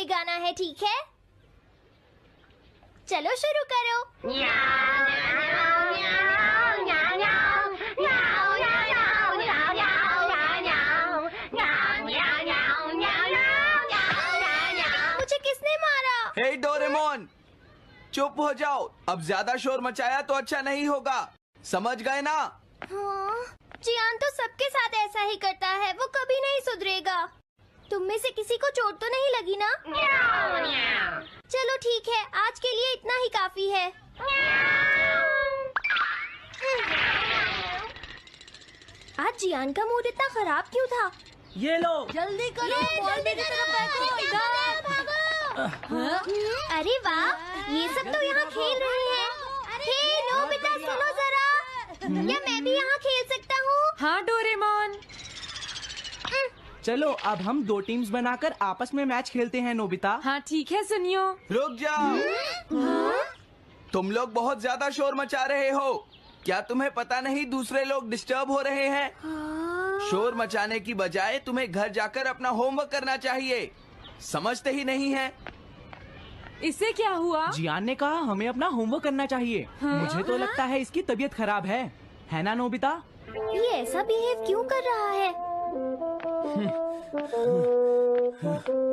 में गाना है, ठीक है? चलो शुरू करो। मुझे किसने मारा? हे डोरेमोन, चुप हो जाओ। अब ज्यादा शोर मचाया तो अच्छा नहीं होगा, समझ गए ना? हाँ, जियान तो सबके साथ ऐसा ही करता है, वो कभी नहीं सुधरेगा। तुम में से किसी को चोट तो नहीं लगी ना? चलो ठीक है, आज के लिए इतना ही काफी है। आज जियान का मूड इतना खराब क्यों था? ये लो। जल्दी करो, अरे वाह, ये सब तो यहाँ खेल रहे हैं। हे नोबिता, सुनो जरा, क्या मैं भी यहाँ खेल सकता हूँ? हाँ डोरेमोन। चलो अब हम 2 टीम्स बनाकर आपस में मैच खेलते हैं नोबिता। हाँ ठीक है, सुनियो। रुक जाओ। तुम लोग बहुत ज्यादा शोर मचा रहे हो। क्या तुम्हें पता नहीं दूसरे लोग डिस्टर्ब हो रहे हैं? शोर मचाने की बजाय तुम्हें घर जाकर अपना होमवर्क करना चाहिए। समझते ही नहीं है। इससे क्या हुआ? जियान ने कहा हमें अपना होमवर्क करना चाहिए। मुझे तो लगता है इसकी तबीयत खराब है ना नोबिता? ये ऐसा बिहेव क्यों कर रहा है?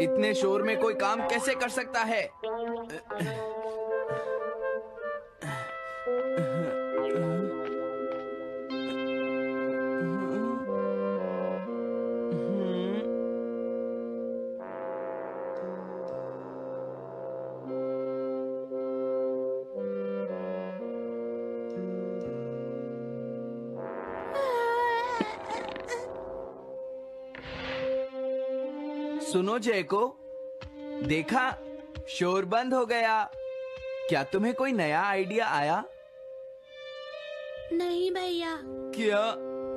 इतने शोर में कोई काम कैसे कर सकता है? सुनो जयको, देखा, शोर बंद हो गया। क्या तुम्हें कोई नया आइडिया आया? नहीं भैया। क्या?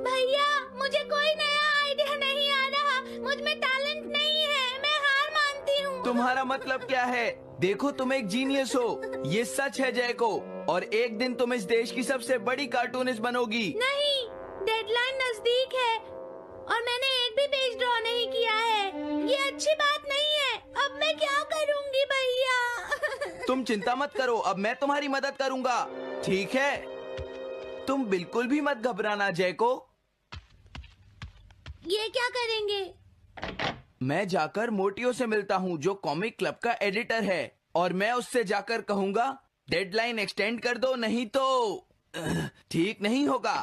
भैया, मुझे कोई नया आइडिया नहीं आ रहा। मुझ में टैलेंट नहीं है, मैं हार मानती हूँ। तुम्हारा मतलब क्या है? देखो, तुम एक जीनियस हो, ये सच है जयको। और एक दिन तुम इस देश की सबसे बड़ी कार्टूनिस्ट बनोगी। नहीं, डेडलाइन नजदीक है और मैंने एक भी पेज ड्रॉ नहीं किया है। ये अच्छी बात नहीं है। अब मैं क्या करूँगी भैया? तुम चिंता मत करो, अब मैं तुम्हारी मदद करूंगा, ठीक है? तुम बिल्कुल भी मत घबराना जयको। ये क्या करेंगे? मैं जाकर मोटियो से मिलता हूँ, जो कॉमिक क्लब का एडिटर है, और मैं उससे जाकर कहूँगा डेडलाइन एक्सटेंड कर दो, नहीं तो ठीक नहीं होगा।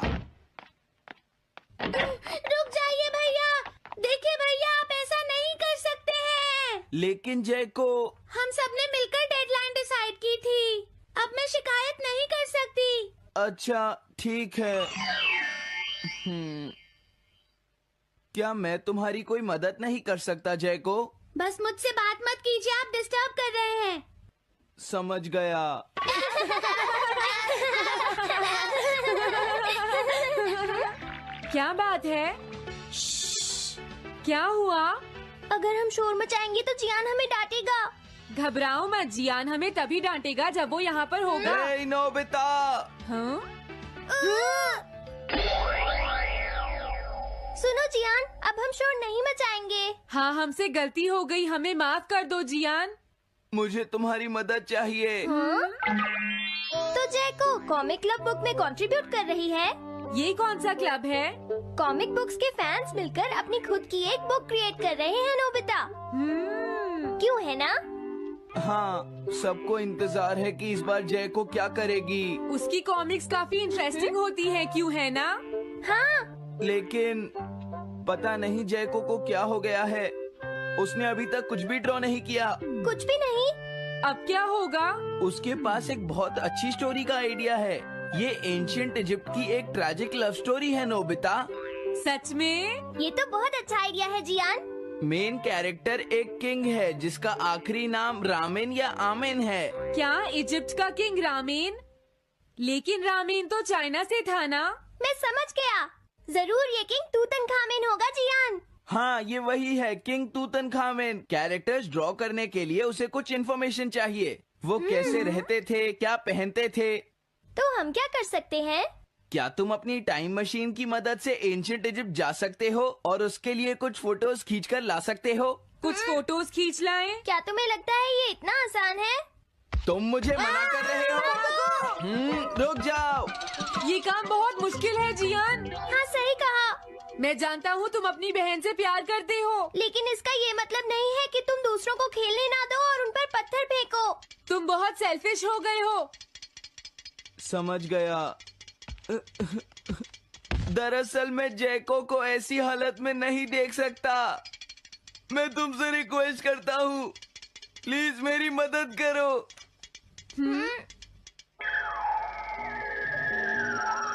रुक जाइए भैया। देखिए भैया, आप ऐसा नहीं कर सकते हैं। लेकिन जयको, हम सबने मिलकर डेडलाइन डिसाइड की थी। अब मैं शिकायत नहीं कर सकती। अच्छा ठीक है। क्या मैं तुम्हारी कोई मदद नहीं कर सकता जयको? बस मुझसे बात मत कीजिए, आप डिस्टर्ब कर रहे हैं। समझ गया। क्या बात है? क्या हुआ? अगर हम शोर मचाएंगे तो जियान हमें डांटेगा। घबराओ मत, जियान हमें तभी डांटेगा जब वो यहाँ पर होगा। हे नोबिता! हाँ? सुनो जियान, अब हम शोर नहीं मचाएंगे। हाँ, हमसे गलती हो गई, हमें माफ कर दो जियान। मुझे तुम्हारी मदद चाहिए। तो जयको कॉमिक क्लब बुक में कंट्रीब्यूट कर रही है। ये कौन सा क्लब है? कॉमिक बुक्स के फैंस मिलकर अपनी खुद की एक बुक क्रिएट कर रहे हैं नोबिता। क्यों है ना? हाँ, सबको इंतजार है कि इस बार जयको क्या करेगी। उसकी कॉमिक्स काफी इंटरेस्टिंग होती है, क्यों है ना? हाँ। लेकिन पता नहीं जयको को क्या हो गया है। उसने अभी तक कुछ भी ड्रॉ नहीं किया। कुछ भी नहीं? अब क्या होगा? उसके पास एक बहुत अच्छी स्टोरी का आइडिया है। ये एंशिएंट इजिप्ट की एक ट्रैजिक लव स्टोरी है नोबिता। सच में? ये तो बहुत अच्छा आइडिया है जियान। मेन कैरेक्टर एक किंग है जिसका आखिरी नाम रामेन या आमेन है। क्या इजिप्ट का किंग रामेन? लेकिन रामेन तो चाइना से था ना? मैं समझ गया, जरूर ये किंग तूतनखामेन होगा जियान। हाँ, ये वही है, किंग तूतनखामेन। कैरेक्टर्स ड्रॉ करने के लिए उसे कुछ इन्फॉर्मेशन चाहिए। वो कैसे रहते थे, क्या पहनते थे। तो हम क्या कर सकते हैं? क्या तुम अपनी टाइम मशीन की मदद से एंशिएंट इजिप्ट जा सकते हो और उसके लिए कुछ फोटोज खींच कर ला सकते हो? कुछ फोटोज खींच लाएं। क्या तुम्हें लगता है ये इतना आसान है? तुम मुझे मना कर रहे हो? रुक जाओ। ये काम बहुत मुश्किल है जियान। हाँ सही कहा, मैं जानता हूँ तुम अपनी बहन से प्यार करते हो। लेकिन इसका ये मतलब नहीं है कि तुम दूसरों को खेलने ना दो और उन पर पत्थर फेंको। तुम बहुत सेल्फिश हो गए हो। समझ गया। दरअसल मैं जैको को ऐसी हालत में नहीं देख सकता। मैं तुमसे रिक्वेस्ट करता हूँ, प्लीज मेरी मदद करो।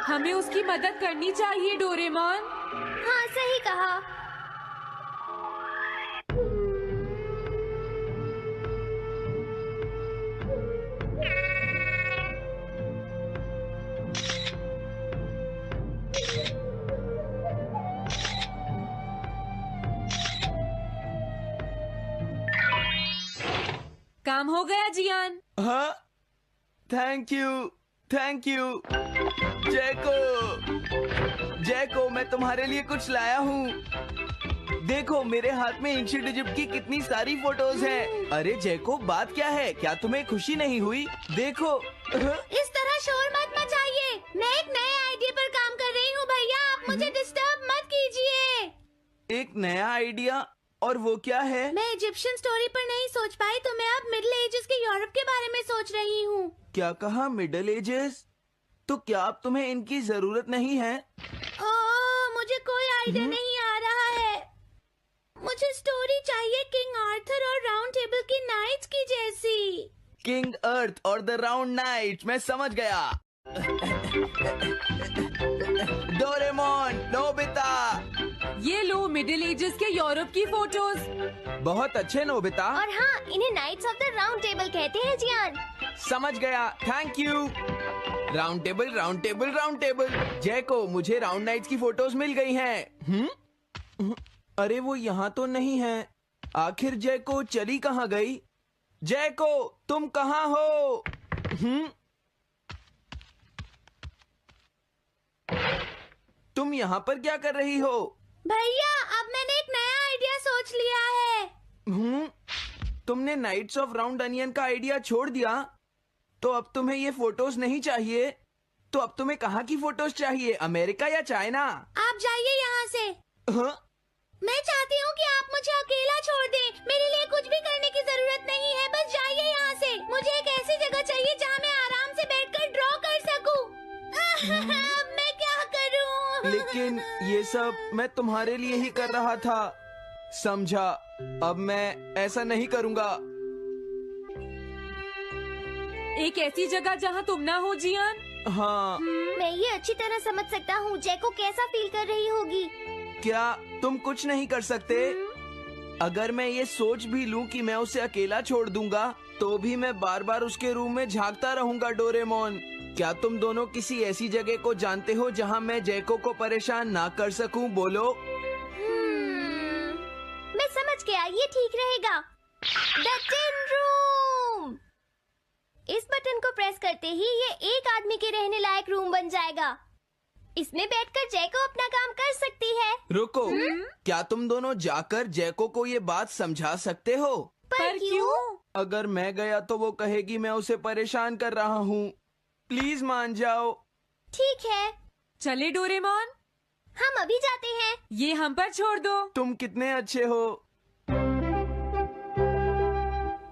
हमें उसकी मदद करनी चाहिए डोरेमोन। हाँ सही कहा। काम हो गया जियान। हाँ, थैंक यू, थैंक यू। जैको, मैं तुम्हारे लिए कुछ लाया हूँ। देखो मेरे हाथ में एंशिएंट इजिप्ट की कितनी सारी फोटोज हैं। अरे जैको, बात क्या है? क्या तुम्हें खुशी नहीं हुई? देखो। इस तरह शोर मत मचाइए। मैं एक नए आइडिया पर काम कर रही हूँ भैया, आप मुझे डिस्टर्ब मत कीजिए। एक नया आइडिया? और वो क्या है? मैं इजिप्शियन स्टोरी पर नहीं सोच पाई तो मैं अब मिडिल एजेस के यूरोप के बारे में सोच रही हूँ। क्या कहा? Middle ages? तो क्या अब तुम्हें इनकी जरूरत नहीं है? ओह, मुझे कोई आइडिया नहीं आ रहा है। मुझे स्टोरी चाहिए किंग आर्थर और राउंड टेबल की नाइट्स की जैसी। किंग अर्थ और द राउंड नाइट, मैं समझ गया। Doraemon, Nobita. ये लो मिडिल एजेस के यूरोप की फोटोज। बहुत अच्छे नोबिता। और हाँ, इन्हें knights of the round table कहते हैं जियान। समझ गया, thank you. Round table, round table, round table. Jaiko, मुझे राउंड नाइट्स की फोटोज मिल गई हैं। अरे वो यहाँ तो नहीं है। आखिर जैको चली कहाँ गई? जैको, तुम कहाँ हो? तुम यहाँ पर क्या कर रही हो? भैया, अब मैंने एक नया आइडिया सोच लिया है। तुमने नाइट्स ऑफ राउंड अनियन का आइडिया छोड़ दिया? तो अब तुम्हें ये फोटोज नहीं चाहिए? तो अब तुम्हें कहाँ की फोटोज चाहिए? अमेरिका या चाइना? आप जाइए यहाँ से। हाँ? मैं चाहती हूँ कि आप मुझे अकेला छोड़ दें। मेरे लिए कुछ भी करने की जरूरत नहीं है, बस जाइए यहाँ से। मुझे एक ऐसी जगह चाहिए जहाँ मैं आराम से बैठकर ड्रॉ कर सकूँ। मैं क्या करूँ? लेकिन ये सब मैं तुम्हारे लिए ही कर रहा था, समझा? अब मैं ऐसा नहीं करूँगा। एक ऐसी जगह जहाँ तुम ना हो जियान। हाँ। मैं ये अच्छी तरह समझ सकता हूँ जैको कैसा फील कर रही होगी। क्या तुम कुछ नहीं कर सकते? अगर मैं ये सोच भी लूं कि मैं उसे अकेला छोड़ दूंगा, तो भी मैं बार बार उसके रूम में झांकता रहूंगा। डोरेमोन, क्या तुम दोनों किसी ऐसी जगह को जानते हो जहां मैं जैको को परेशान ना कर सकूं? बोलो। मैं समझ गया, ये ठीक रहेगा। The tin room. इस बटन को प्रेस करते ही ये एक आदमी के रहने लायक रूम बन जाएगा। इसमें बैठकर जैको अपना काम कर सकती है। रुको, क्या तुम दोनों जाकर जैको को ये बात समझा सकते हो? पर क्यों? अगर मैं गया तो वो कहेगी मैं उसे परेशान कर रहा हूँ। प्लीज मान जाओ। ठीक है, चले डोरेमोन, हम अभी जाते हैं। ये हम पर छोड़ दो। तुम कितने अच्छे हो।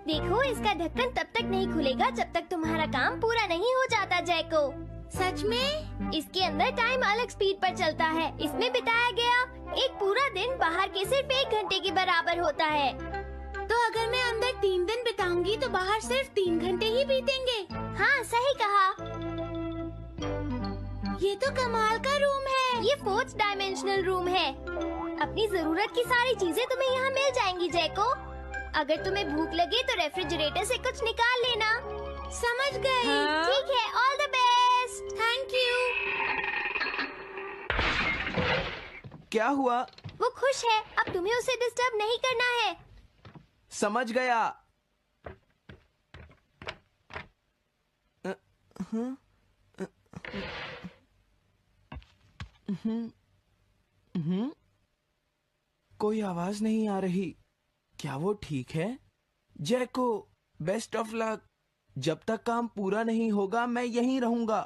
देखो, इसका ढक्कन तब तक नहीं खुलेगा जब तक तुम्हारा काम पूरा नहीं हो जाता जैको। सच में? इसके अंदर टाइम अलग स्पीड पर चलता है। इसमें बिताया गया एक पूरा दिन बाहर के सिर्फ 1 घंटे के बराबर होता है। तो अगर मैं अंदर 3 दिन बिताऊंगी तो बाहर सिर्फ 3 घंटे ही बीतेंगे। हाँ सही कहा। ये तो कमाल का रूम है। ये 4th डायमेंशनल रूम है। अपनी जरूरत की सारी चीजें तुम्हें यहाँ मिल जाएंगी जैको। अगर तुम्हें भूख लगे तो रेफ्रिजरेटर से कुछ निकाल लेना। समझ गई। हाँ? ठीक है, all the best. Thank you. क्या हुआ? वो खुश है, अब तुम्हें उसे डिस्टर्ब नहीं करना है। समझ गया। कोई आवाज नहीं आ रही। क्या वो ठीक है? जैको, बेस्ट ऑफ लक। जब तक काम पूरा नहीं होगा मैं यहीं रहूंगा।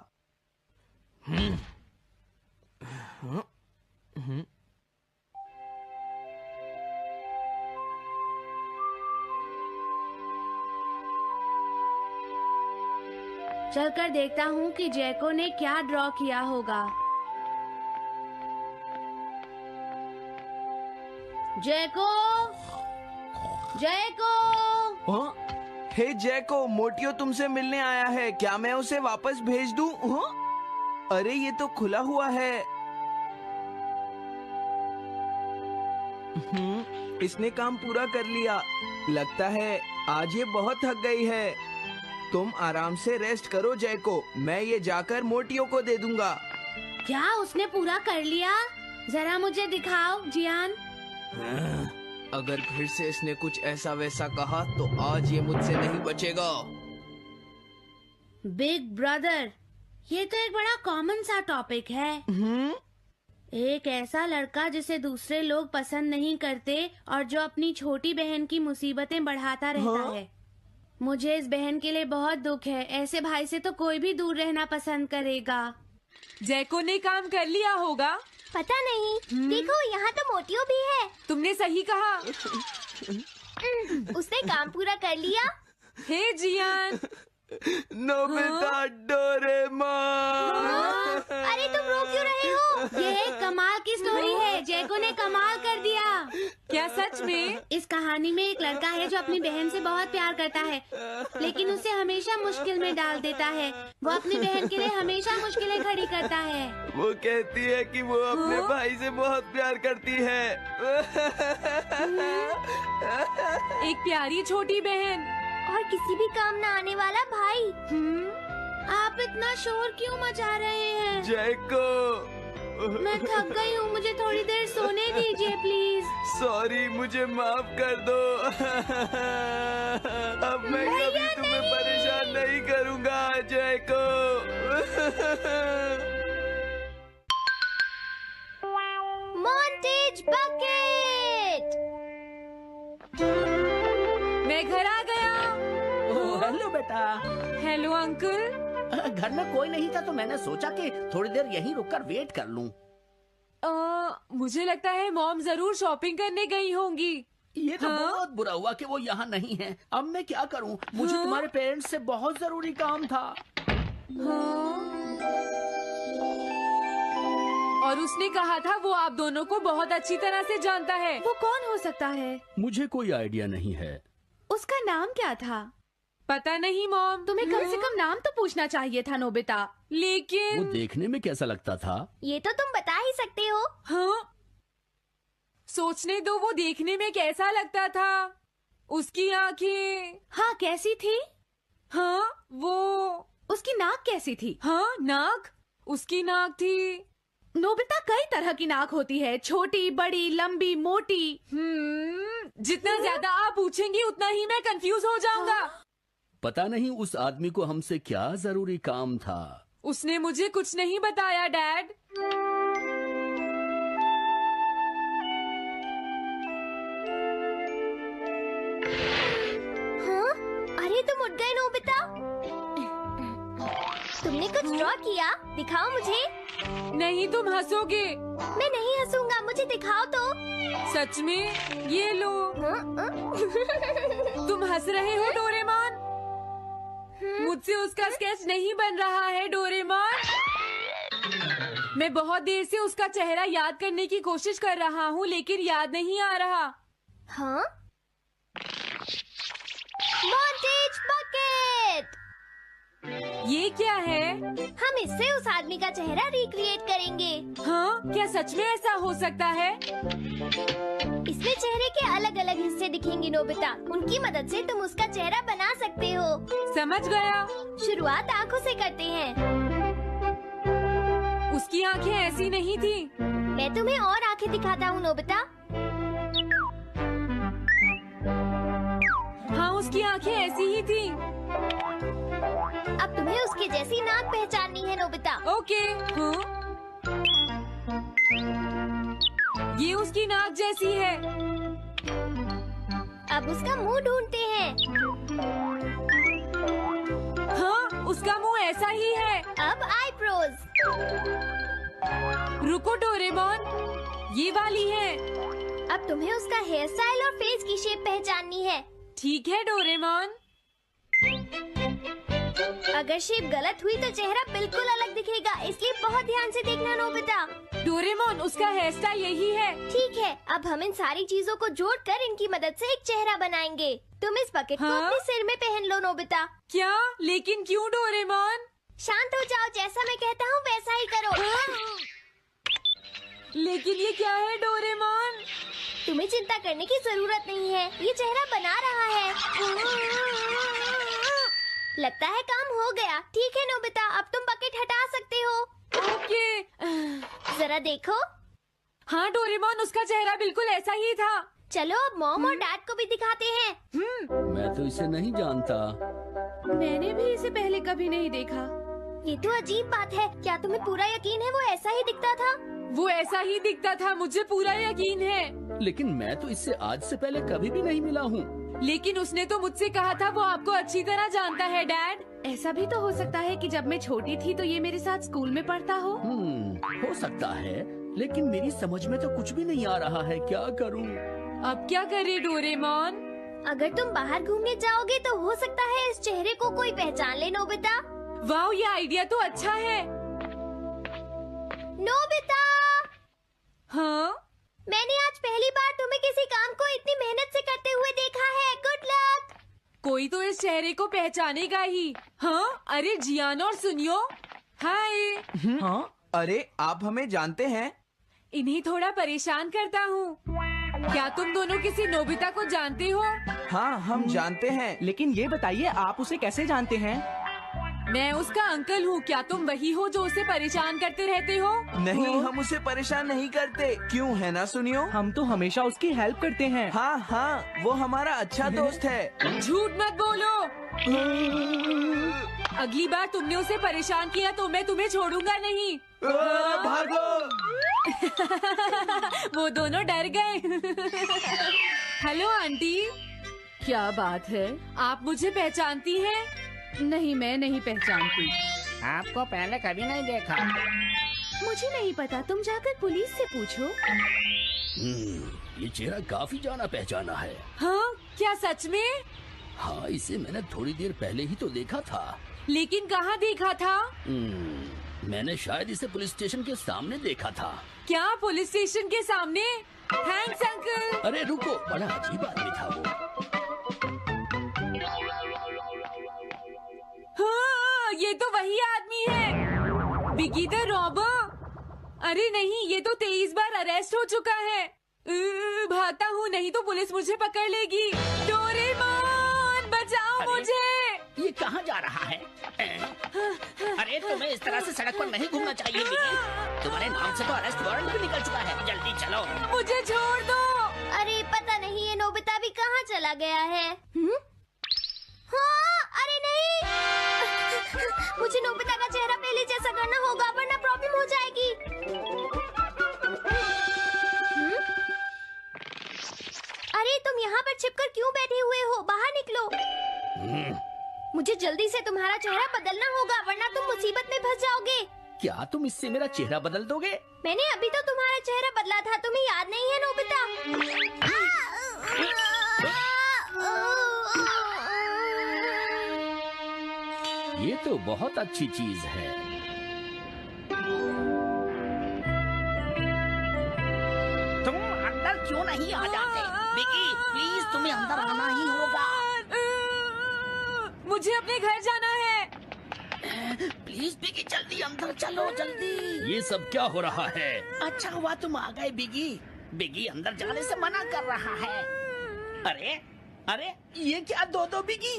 चलकर देखता हूँ कि जैको ने क्या ड्रॉ किया होगा। जैको, जैको। हाँ? हे जैको, मोटियो तुमसे मिलने आया है। क्या मैं उसे वापस भेज दूं? हाँ? अरे ये तो खुला हुआ है। इसने काम पूरा कर लिया। लगता है आज ये बहुत थक गई है। तुम आराम से रेस्ट करो जैको, मैं ये जाकर मोटियो को दे दूंगा। क्या उसने पूरा कर लिया? जरा मुझे दिखाओ जियान। अगर फिर से इसने कुछ ऐसा वैसा कहा तो आज ये मुझसे नहीं बचेगा। बिग ब्रदर, ये तो एक बड़ा कॉमन सा टॉपिक है। एक ऐसा लड़का जिसे दूसरे लोग पसंद नहीं करते और जो अपनी छोटी बहन की मुसीबतें बढ़ाता रहता है। मुझे इस बहन के लिए बहुत दुख है। ऐसे भाई से तो कोई भी दूर रहना पसंद करेगा। जैको ने काम कर लिया होगा। पता नहीं। देखो यहाँ तो मोटियो भी है। तुमने सही कहा। उसने काम पूरा कर लिया। Hey Gian. Nobita, Doraemon. अरे तुम रो क्यों रहे हो? ये एक कमाल की स्टोरी है। जैको ने कमाल कर दिया। क्या सच में? इस कहानी में एक लड़का है जो अपनी बहन से बहुत प्यार करता है, लेकिन उसे हमेशा मुश्किल में डाल देता है। वो अपनी बहन के लिए हमेशा मुश्किलें खड़ी करता है। वो कहती है कि वो अपने भाई से बहुत प्यार करती है। एक प्यारी छोटी बहन और किसी भी काम न आने वाला भाई। आप इतना शोर क्यों मचा रहे हैं? जैको, मैं थक गई हूँ, मुझे थोड़ी देर सोने दीजिए प्लीज। सॉरी, मुझे माफ कर दो। अब मैं कभी तुम्हें परेशान नहीं करूँगा जैको। Montage bucket. मैं घर आ गया। ओह, हेलो बेटा। Hello uncle. घर में कोई नहीं था तो मैंने सोचा कि थोड़ी देर यहीं रुककर वेट कर लूं। मुझे लगता है मॉम जरूर शॉपिंग करने गई होंगी। ये तो बहुत बुरा हुआ कि वो यहाँ नहीं है। अब मैं क्या करूं? मुझे तुम्हारे पेरेंट्स से बहुत जरूरी काम था। और उसने कहा था वो आप दोनों को बहुत अच्छी तरह से जानता है। वो कौन हो सकता है? मुझे कोई आइडिया नहीं है। उसका नाम क्या था? पता नहीं मॉम। तुम्हें कम से कम नाम तो पूछना चाहिए था नोबिता। वो लेकिन देखने में कैसा लगता था? ये तो तुम बता ही सकते हो। हाँ, सोचने दो वो देखने में कैसा लगता था। उसकी आंखें। हाँ, कैसी थी? हाँ, वो। उसकी नाक कैसी थी? हाँ, नाक। उसकी नाक थी। नोबिता, कई तरह की नाक होती है, छोटी, बड़ी, लंबी, मोटी। जितना ज्यादा आप पूछेंगी उतना ही मैं कंफ्यूज हो जाऊंगा। पता नहीं उस आदमी को हमसे क्या जरूरी काम था। उसने मुझे कुछ नहीं बताया डैड। हाँ? अरे तुम उठ गए नोबिता। तुमने कुछ ड्रॉ किया? दिखाओ मुझे। नहीं, तुम हंसोगे। मैं नहीं हंसूंगा, मुझे दिखाओ तो। सच में? ये लो। तुम हंस रहे हो डोरेमोन? मुझसे उसका स्केच नहीं बन रहा है डोरेमोन। मैं बहुत देर से उसका चेहरा याद करने की कोशिश कर रहा हूँ लेकिन याद नहीं आ रहा। हाँ? Montage bucket. ये क्या है? हम इससे उस आदमी का चेहरा रिक्रिएट करेंगे। हाँ, क्या सच में ऐसा हो सकता है? इसमें चेहरे के अलग अलग हिस्से दिखेंगे नोबिता। उनकी मदद से तुम उसका चेहरा बना सकते हो। समझ गया। शुरुआत आँखों से करते हैं। उसकी आंखें ऐसी नहीं थी। मैं तुम्हें और आँखें दिखाता हूँ नोबिता। हाँ, उसकी आंखें ऐसी ही थी। अब तुम्हें उसके जैसी नाक पहचाननी है नोबिता। ओके। हाँ? ये उसकी नाक जैसी है। अब उसका मुंह ढूंढते हैं। हाँ, उसका मुंह ऐसा ही है। अब आईब्रोज। रुको डोरेमोन, ये वाली है। अब तुम्हें उसका हेयर स्टाइल और फेस की शेप पहचाननी है। ठीक है डोरेमोन। अगर शेप गलत हुई तो चेहरा बिल्कुल अलग दिखेगा, इसलिए बहुत ध्यान से देखना नोबिता। डोरेमोन, उसका हेयर स्टाइल यही है। ठीक है, अब हम इन सारी चीजों को जोड़कर इनकी मदद से एक चेहरा बनाएंगे। तुम इस बकेट को हाँ? अपने सिर में पहन लो नोबिता। क्या? लेकिन क्यों डोरेमोन? शांत हो जाओ, जैसा मैं कहता हूँ वैसा ही करो। लेकिन ये क्या है डोरेमोन? तुम्हें चिंता करने की जरूरत नहीं है, ये चेहरा बना रहा है। लगता है काम हो गया। ठीक है नोबिता, अब तुम बकेट हटा सकते हो। ओके। जरा देखो। हाँ डोरेमोन, उसका चेहरा बिल्कुल ऐसा ही था। चलो अब मॉम और डैड को भी दिखाते हैं। मैं तो इसे नहीं जानता। मैंने भी इसे पहले कभी नहीं देखा। ये तो अजीब बात है। क्या तुम्हें पूरा यकीन है वो ऐसा ही दिखता था? वो ऐसा ही दिखता था, मुझे पूरा यकीन है। लेकिन मैं तो इससे आज से पहले कभी भी नहीं मिला हूँ। लेकिन उसने तो मुझसे कहा था वो आपको अच्छी तरह जानता है डैड। ऐसा भी तो हो सकता है कि जब मैं छोटी थी तो ये मेरे साथ स्कूल में पढ़ता हो। हो सकता है, लेकिन मेरी समझ में तो कुछ भी नहीं आ रहा है। क्या करूँ? अब क्या करे डोरेमोन? अगर तुम बाहर घूमने जाओगे तो हो सकता है इस चेहरे को कोई पहचान ले नोबिता। वाह, ये आइडिया तो अच्छा है। नोबिता, हाँ? मैंने आज पहली बार तुम्हें किसी काम को इतनी मेहनत से करते हुए देखा है। Good luck. कोई तो इस चेहरे को पहचानेगा ही। हाँ? अरे जियान और सुनियो, हाय। हाँ? अरे आप हमें जानते हैं? इन्हें थोड़ा परेशान करता हूँ। क्या तुम दोनों किसी नोबिता को जानते हो? हाँ, हम जानते हैं। लेकिन ये बताइए, आप उसे कैसे जानते हैं? मैं उसका अंकल हूँ। क्या तुम वही हो जो उसे परेशान करते रहते हो? नहीं, हम उसे परेशान नहीं करते। क्यों, है ना सुनियो? हम तो हमेशा उसकी हेल्प करते हैं। हाँ हाँ, वो हमारा अच्छा दोस्त है। झूठ मत बोलो। अगली बार तुमने उसे परेशान किया तो मैं तुम्हें छोड़ूंगा नहीं। भागो। वो दोनों डर गए। हेलो आंटी, क्या बात है? आप मुझे पहचानती हैं? नहीं, मैं नहीं पहचानती। आपको पहले कभी नहीं देखा। मुझे नहीं पता, तुम जाकर पुलिस से पूछो। ये चेहरा काफी जाना पहचाना है। हाँ? क्या सच में? हाँ, इसे मैंने थोड़ी देर पहले ही तो देखा था। लेकिन कहाँ देखा था? मैंने शायद इसे पुलिस स्टेशन के सामने देखा था। क्या पुलिस स्टेशन के सामने? Thanks uncle. अरे रुको, बड़ा अजीब आदमी था वो। हाँ, ये तो वही आदमी है, बिगी द रॉबर। अरे नहीं, ये तो 23 बार अरेस्ट हो चुका है। भागता हूँ, नहीं तो पुलिस मुझे पकड़ लेगी। डोरेमोन, बचाओ मुझे। ये कहाँ जा रहा है? अरे तुम्हें इस तरह से सड़क पर नहीं घूमना चाहिए बिगी। तुम्हारे नाम से तो अरेस्ट वारंट भी निकल चुका है। जल्दी चलो। मुझे छोड़ दो। अरे पता नहीं ये नोबिता भी कहाँ चला गया है। हाँ, अरे नहीं। मुझे नोबिता का चेहरा पहले जैसा करना होगा वरना प्रॉब्लम हो जाएगी। अरे तुम यहाँ पर छिपकर क्यों बैठे हुए हो? बाहर निकलो। मुझे जल्दी से तुम्हारा चेहरा बदलना होगा वरना तुम मुसीबत में फंस जाओगे। क्या तुम इससे मेरा चेहरा बदल दोगे? मैंने अभी तो तुम्हारा चेहरा बदला था, तुम्हें याद नहीं है नोबिता? ये तो बहुत अच्छी चीज है। तुम अंदर क्यों नहीं आ जाते? बिगी, प्लीज तुम्हें अंदर आना ही होगा। मुझे अपने घर जाना है। प्लीज बिगी, जल्दी अंदर चलो, जल्दी। ये सब क्या हो रहा है? अच्छा हुआ तुम आ गए बिगी। बिगी अंदर जाने से मना कर रहा है। अरे अरे, ये क्या दो बिगी?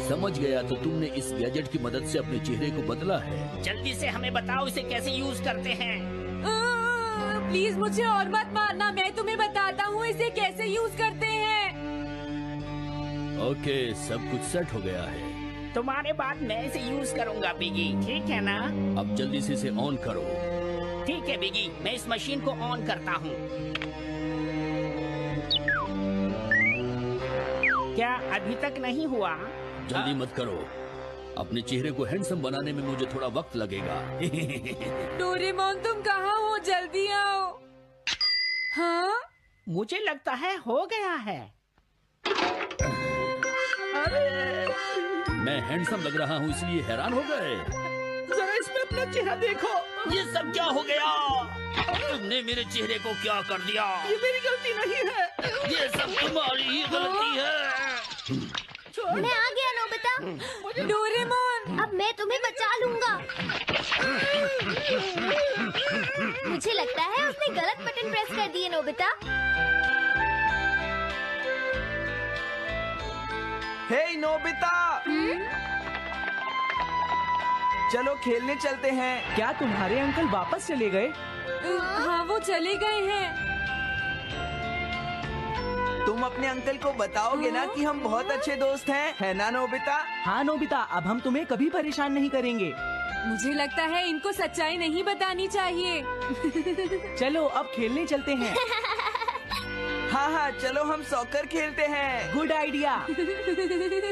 समझ गया, तो तुमने इस गैजेट की मदद से अपने चेहरे को बदला है। जल्दी से हमें बताओ इसे कैसे यूज करते हैं। प्लीज मुझे और मत मारना, मैं तुम्हें बताता हूँ इसे कैसे यूज करते हैं। ओके, सब कुछ सेट हो गया है। तुम्हारे बाद मैं इसे यूज करूंगा बिगी, ठीक है ना? अब जल्दी से इसे ऑन करो। ठीक है बिगी, मैं इस मशीन को ऑन करता हूँ। क्या अभी तक नहीं हुआ? जल्दी मत करो, अपने चेहरे को हैंडसम बनाने में मुझे थोड़ा वक्त लगेगा। डोरेमोन तुम कहाँ हो? जल्दी आओ। हाँ? मुझे लगता है हो गया है। मैं हैंडसम लग रहा हूँ इसलिए हैरान हो गए। जरा इसमें अपना चेहरा देखो। ये सब क्या हो गया? तुमने मेरे चेहरे को क्या कर दिया? ये मेरी गलती नहीं है। ये सब तुम्हारी ही गलती है। मैं आ गया नोबिता। डोरेमोन अब मैं तुम्हें बचा लूंगा। मुझे लगता है उसने गलत बटन प्रेस कर दिए नोबिता। हे नोबिता, चलो खेलने चलते हैं। क्या तुम्हारे अंकल वापस चले गए? हाँ वो चले गए हैं। तुम अपने अंकल को बताओगे ना कि हम बहुत अच्छे दोस्त हैं, है ना नोबिता? हाँ नोबिता, अब हम तुम्हें कभी परेशान नहीं करेंगे। मुझे लगता है इनको सच्चाई नहीं बतानी चाहिए। चलो अब खेलने चलते हैं। हाँ हाँ, चलो हम सॉकर खेलते हैं। Good idea.